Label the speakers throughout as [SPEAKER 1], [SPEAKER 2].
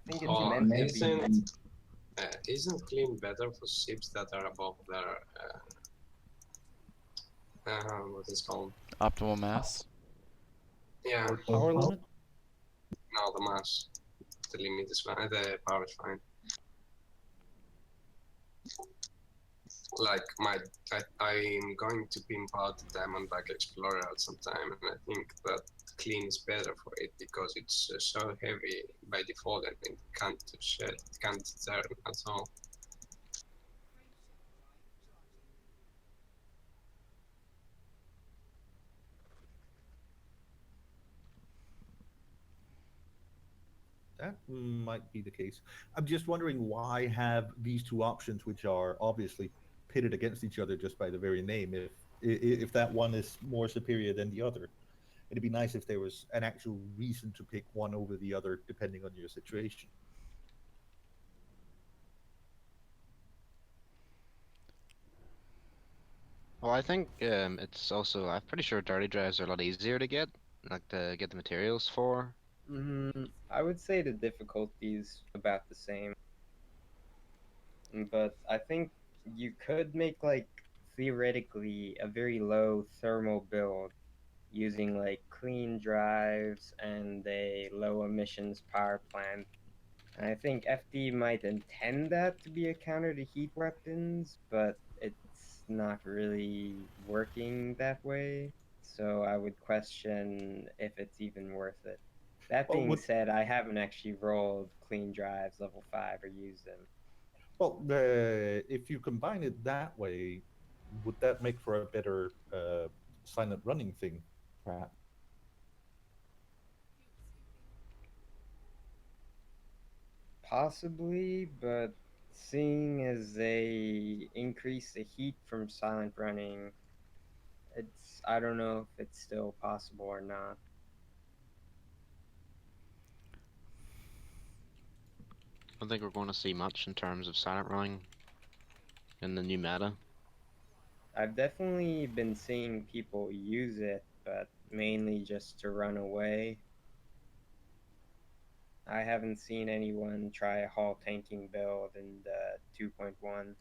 [SPEAKER 1] think it's
[SPEAKER 2] Oh,
[SPEAKER 1] meant to be.
[SPEAKER 2] isn't clean better for ships that are above their what is called?
[SPEAKER 3] Optimal mass.
[SPEAKER 2] Yeah,
[SPEAKER 4] Or power limit?
[SPEAKER 2] no, the mass. The limit is fine. The power is fine. Like I'm going to pimp out the Diamondback Explorer at some time, and I think that clean is better for it because it's so heavy by default and it can't turn at all.
[SPEAKER 4] That might be the case. I'm just wondering why have these two options, which are obviously pitted against each other just by the very name, if that one is more superior than the other. It'd be nice if there was an actual reason to pick one over the other depending on your situation.
[SPEAKER 5] Well, I think it's also, I'm pretty sure dirty drives are a lot easier to get, like to get the materials for.
[SPEAKER 1] I would say the difficulty's about the same, but I think you could make like theoretically a very low thermal build using like clean drives and a low emissions power plant. And I think FD might intend that to be a counter to heat weapons, but it's not really working that way. So I would question if it's even worth it. That
[SPEAKER 4] Well,
[SPEAKER 1] being said, I haven't actually rolled clean drives level 5 or used them.
[SPEAKER 4] if you combine it that way, would that make for a better silent running thing, perhaps?
[SPEAKER 1] Possibly, but seeing as they increase the heat from silent running, I don't know if it's still possible or not.
[SPEAKER 5] I don't think we're going to see much in terms of silent running in the new meta.
[SPEAKER 1] I've definitely been seeing people use it, but mainly just to run away. I haven't seen anyone try a hull tanking build in the 2.1.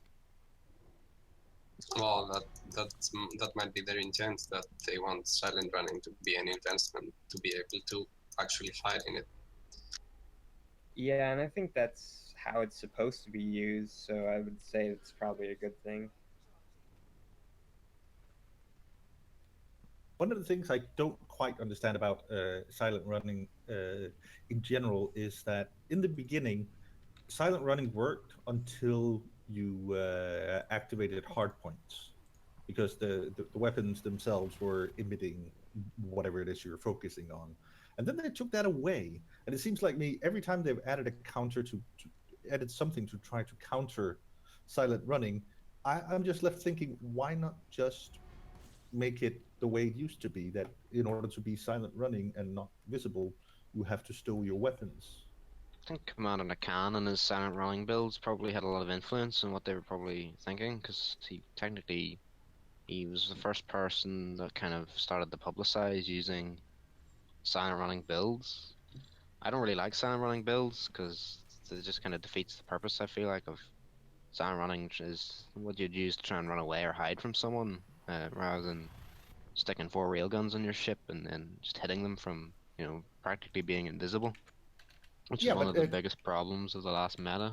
[SPEAKER 2] Well, that might be their intent, that they want silent running to be an investment to be able to actually fight in it.
[SPEAKER 1] Yeah, and I think that's how it's supposed to be used, so I would say it's probably a good thing.
[SPEAKER 4] One of the things I don't quite understand about silent running in general is that in the beginning, silent running worked until you activated hard points because the weapons themselves were emitting whatever it is you're focusing on. And then they took that away. And it seems like me, every time they've added a counter to added something to try to counter silent running, I'm just left thinking, why not just make it the way it used to be, that in order to be silent running and not visible, you have to stow your weapons.
[SPEAKER 5] I think Commander Khan and his silent running builds probably had a lot of influence in what they were probably thinking, because he was the first person that kind of started to publicize using silent running builds. I don't really like silent running builds because it just kind of defeats the purpose, I feel like, of silent running is what you'd use to try and run away or hide from someone, rather than sticking 4 railguns on your ship and then just hitting them from, practically being invisible, which is
[SPEAKER 4] Yeah,
[SPEAKER 5] one
[SPEAKER 4] but
[SPEAKER 5] of the biggest problems of the last meta.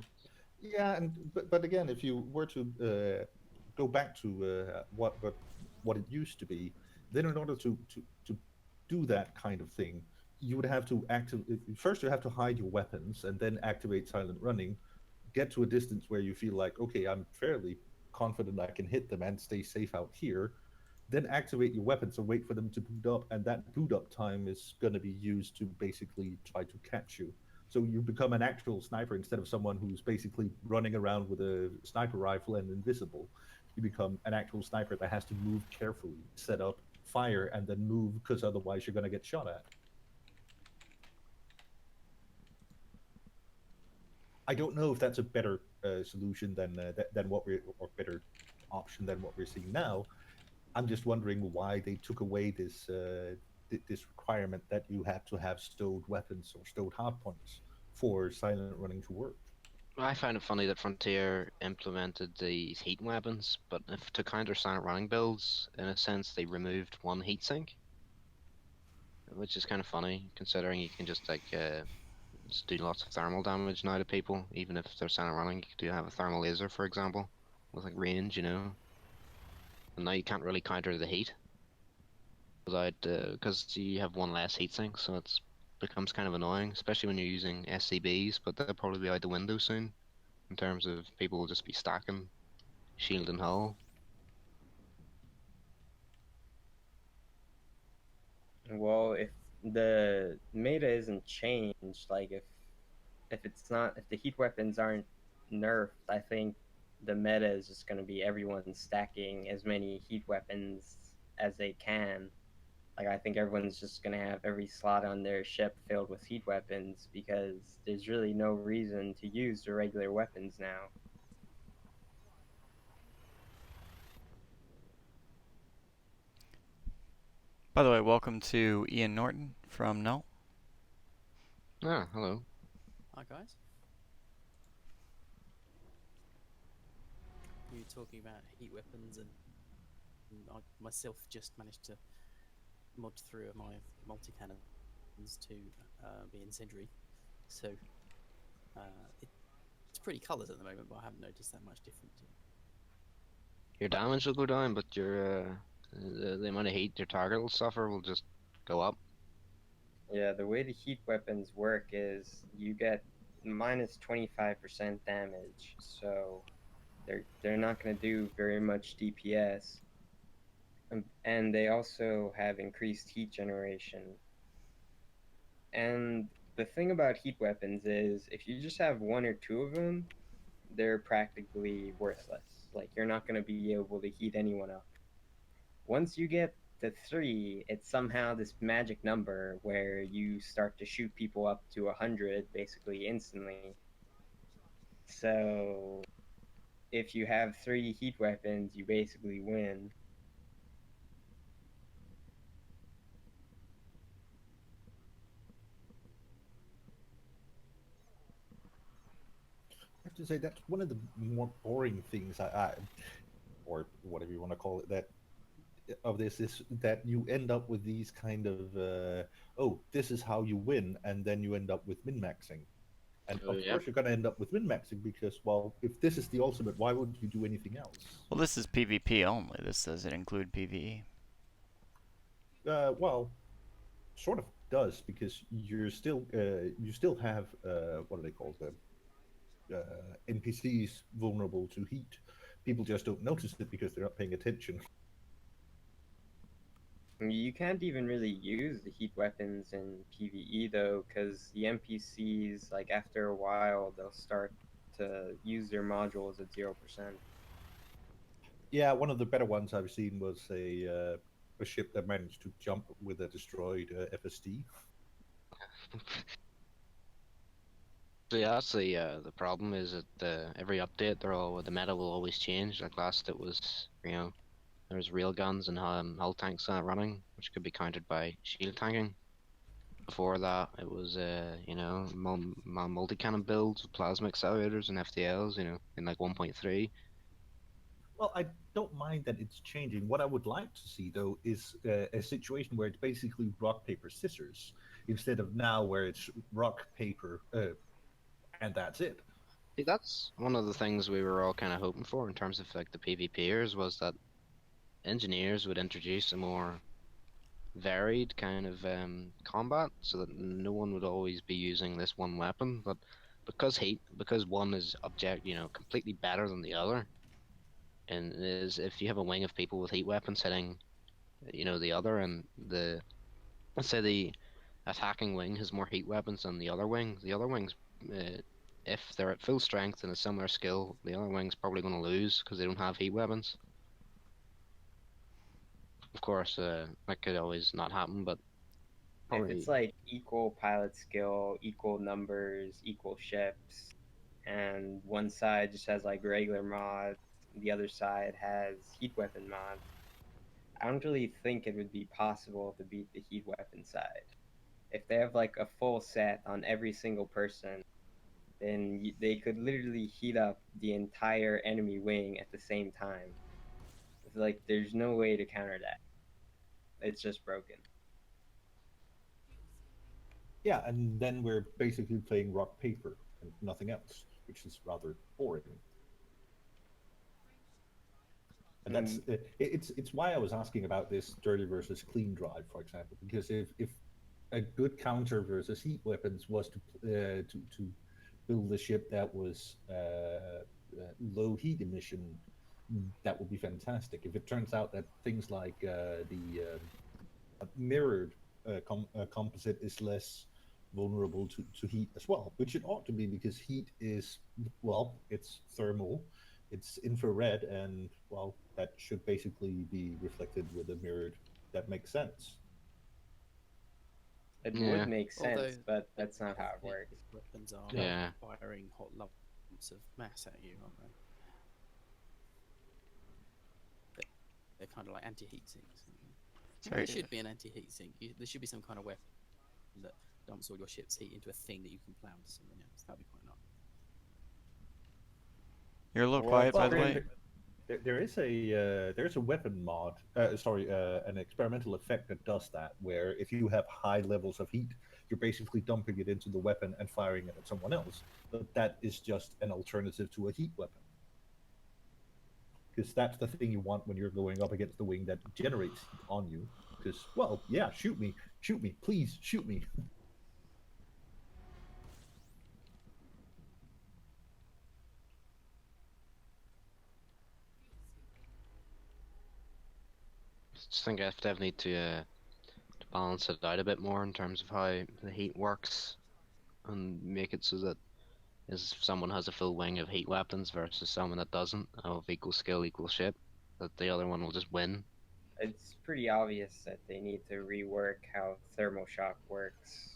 [SPEAKER 4] yeah, and but again, if you were to go back to what it used to be, then in order to do that kind of thing, you would have to first you have to hide your weapons and then activate silent running, get to a distance where you feel like, okay, I'm fairly confident I can hit them and stay safe out here, then activate your weapons and wait for them to boot up, and that boot up time is going to be used to basically try to catch you. So you become an actual sniper instead of someone who's basically running around with a sniper rifle and invisible. You become an actual sniper that has to move carefully, set up, fire, and then move, because otherwise you're going to get shot at. I don't know if that's a better solution than what we're, or better option than what we're seeing now. I'm just wondering why they took away this requirement that you had to have stowed weapons or stowed hard points for silent running to work.
[SPEAKER 5] I find it funny that Frontier implemented these heat weapons, but if to counter silent running builds, in a sense, they removed one heatsink, which is kind of funny considering you can just just do lots of thermal damage now to people, even if they're silent running. You do have a thermal laser, for example, with like range, you know. And now you can't really counter the heat without because you have one less heatsink, so it's becomes kind of annoying, especially when you're using SCBs. But they'll probably be out the window soon in terms of people will just be stacking shield and hull.
[SPEAKER 1] Well, if the meta isn't changed, like if it's not, if the heat weapons aren't nerfed, I think the meta is just going to be everyone stacking as many heat weapons as they can. Like, I think everyone's just going to have every slot on their ship filled with heat weapons because there's really no reason to use the regular weapons now.
[SPEAKER 3] By the way, welcome to Ian Norton from Null.
[SPEAKER 5] Ah, hello.
[SPEAKER 6] Hi guys. You were talking about heat weapons, and I myself just managed to mod through my multi-cannons to be incendiary. So it's pretty colours at the moment, but I haven't noticed that much difference yet.
[SPEAKER 5] Your damage will go down, but the amount of heat your target will suffer will just go up.
[SPEAKER 1] Yeah, the way the heat weapons work is you get minus 25% damage, so they're not going to do very much DPS. And they also have increased heat generation. And the thing about heat weapons is if you just have one or two of them, they're practically worthless. Like, you're not going to be able to heat anyone up. Once you get to 3, it's somehow this magic number where you start to shoot people up to 100 basically instantly. So if you have 3 heat weapons, you basically win.
[SPEAKER 4] I have to say that's one of the more boring things or whatever you want to call it, that of this is that you end up with these kind of oh, this is how you win, and then you end up with min-maxing. And
[SPEAKER 5] Oh,
[SPEAKER 4] of
[SPEAKER 5] yeah.
[SPEAKER 4] course you're going to end up with min-maxing because, well, if this is the ultimate, why would you do anything else?
[SPEAKER 3] Well, this is PvP only. This doesn't include PvE.
[SPEAKER 4] Well, sort of does, because you still have what do they call them? NPCs vulnerable to heat. People just don't notice it because they're not paying attention.
[SPEAKER 1] You can't even really use the heat weapons in PvE though, because the NPCs, like after a while, they'll start to use their modules at 0%.
[SPEAKER 4] Yeah, one of the better ones I've seen was a ship that managed to jump with a destroyed FSD.
[SPEAKER 5] So yeah, that's the problem is that every update the meta will always change. Like last it was there's rail guns and hull tanks running, which could be countered by shield tanking. Before that it was multi cannon builds with plasma accelerators and FTLs, in like 1.3.
[SPEAKER 4] Well, I don't mind that it's changing. What I would like to see, though, is a situation where it's basically rock, paper, scissors, instead of now where it's rock, paper, and that's it.
[SPEAKER 5] See, that's one of the things we were all kind of hoping for in terms of like the PvPers was that engineers would introduce a more varied kind of combat so that no one would always be using this one weapon. But because one is completely better than the other, and is if you have a wing of people with heat weapons hitting the other, and let's say the attacking wing has more heat weapons than the other wings if they're at full strength and a similar skill, the other wing's probably going to lose because they don't have heat weapons. Of course, that could always not happen, but
[SPEAKER 1] If it's like equal pilot skill, equal numbers, equal ships, and one side just has like regular mods, the other side has heat weapon mods, I don't really think it would be possible to beat the heat weapon side. If they have like a full set on every single person, then they could literally heat up the entire enemy wing at the same time. It's like there's no way to counter that. It's just broken.
[SPEAKER 4] Yeah, and then we're basically playing rock paper and nothing else, which is rather boring. And that's it's why I was asking about this dirty versus clean drive, for example, because if a good counter versus heat weapons was to build a ship that was low heat emission, that would be fantastic. If it turns out that things like the mirrored composite is less vulnerable to heat as well, which it ought to be because heat is, well, it's thermal, it's infrared, and well, that should basically be reflected with a mirrored. That makes sense.
[SPEAKER 1] It would
[SPEAKER 5] Yeah.
[SPEAKER 1] make
[SPEAKER 6] Although
[SPEAKER 1] sense, but
[SPEAKER 6] the
[SPEAKER 1] that's not how it
[SPEAKER 6] heat
[SPEAKER 1] works.
[SPEAKER 6] weapons are
[SPEAKER 5] Yeah.
[SPEAKER 6] firing hot lumps of mass at you, aren't they? They're kind of like anti-heat sinks. There
[SPEAKER 3] Sorry.
[SPEAKER 6] should be an anti-heat sink. There should be some kind of weapon that dumps all your ship's heat into a thing that you can plow to something else. That'd be quite nice.
[SPEAKER 3] You're a little
[SPEAKER 1] Well,
[SPEAKER 3] quiet,
[SPEAKER 1] it's
[SPEAKER 3] by the
[SPEAKER 1] pretty-
[SPEAKER 3] way.
[SPEAKER 4] There's a weapon mod, an experimental effect that does that, where if you have high levels of heat, you're basically dumping it into the weapon and firing it at someone else. But that is just an alternative to a heat weapon, because that's the thing you want when you're going up against the wing that generates heat on you. Because, well, yeah, shoot me, please, shoot me.
[SPEAKER 5] Just think I definitely need to balance it out a bit more in terms of how the heat works, and make it so that if someone has a full wing of heat weapons versus someone that doesn't, of equal skill, equal ship, that the other one will just win.
[SPEAKER 1] It's pretty obvious that they need to rework how thermal shock works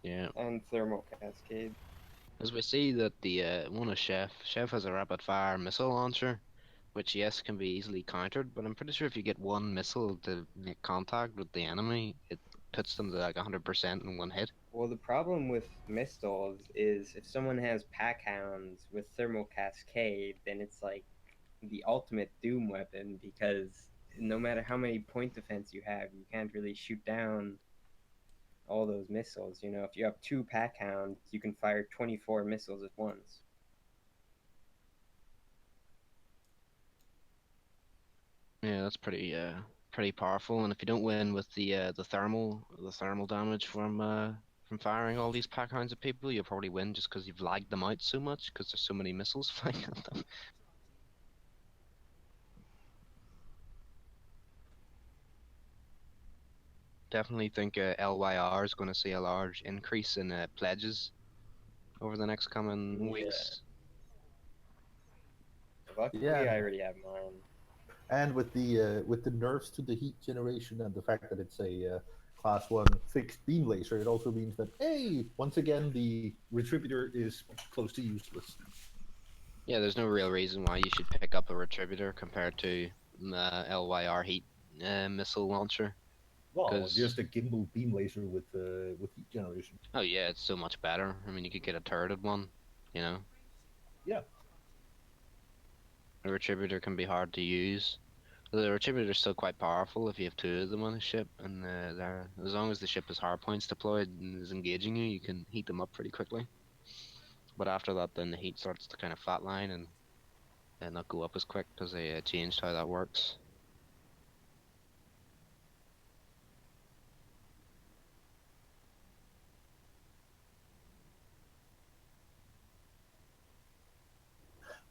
[SPEAKER 5] Yeah.
[SPEAKER 1] and thermal cascade.
[SPEAKER 5] As we see that the one of Chef has a rapid fire missile launcher, which yes can be easily countered, but I'm pretty sure if you get one missile to make contact with the enemy, it puts them to like 100% in one hit.
[SPEAKER 1] Well, the problem with missiles is if someone has pack hounds with thermal cascade, then it's like the ultimate doom weapon because no matter how many point defense you have, you can't really shoot down all those missiles. You know, if you have two pack hounds, you can fire 24 missiles at once.
[SPEAKER 5] Yeah, that's pretty powerful. And if you don't win with the thermal damage from firing all these pack hounds at people, you'll probably win just because you've lagged them out so much because there's so many missiles flying at them. Definitely think LYR is going to see a large increase in pledges over the next coming
[SPEAKER 1] Yeah.
[SPEAKER 5] weeks.
[SPEAKER 1] Luckily,
[SPEAKER 4] Yeah.
[SPEAKER 1] I already have mine.
[SPEAKER 4] And with the nerfs to the heat generation and the fact that it's a class 1 fixed beam laser, it also means that, hey, once again, the retributor is close to useless.
[SPEAKER 5] Yeah, there's no real reason why you should pick up a retributor compared to LYR heat missile launcher.
[SPEAKER 4] Well,
[SPEAKER 5] 'Cause-
[SPEAKER 4] just a gimbal beam laser with heat generation.
[SPEAKER 5] Oh yeah, it's so much better. I mean, you could get a turreted one, you know.
[SPEAKER 4] Yeah.
[SPEAKER 5] A retributor can be hard to use. The retributor is still quite powerful if you have two of them on a ship, and as long as the ship has hardpoints deployed and is engaging you, you can heat them up pretty quickly. But after that, then the heat starts to kind of flatline and not go up as quick because they changed how that works.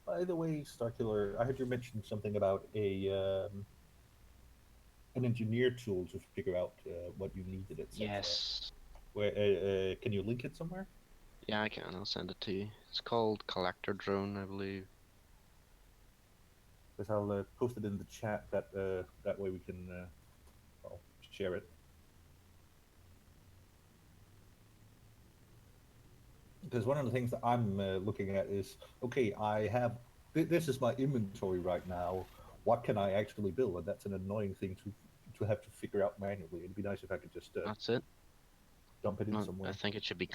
[SPEAKER 4] By the way, Starkiller, I heard you mention something about an engineer tool to figure out what you needed, etc.
[SPEAKER 5] Yes.
[SPEAKER 4] Where can you link it somewhere?
[SPEAKER 5] Yeah, I can. I'll send it to you. It's called Collector Drone, I believe.
[SPEAKER 4] Because I'll post it in the chat. That way we can well, share it. Because one of the things that I'm looking at is, okay, I have this is my inventory right now. What can I actually build? And that's an annoying thing to have to figure out manually. It'd be nice if I could just
[SPEAKER 5] That's it.
[SPEAKER 4] dump it in
[SPEAKER 5] I
[SPEAKER 4] somewhere.
[SPEAKER 5] think it should be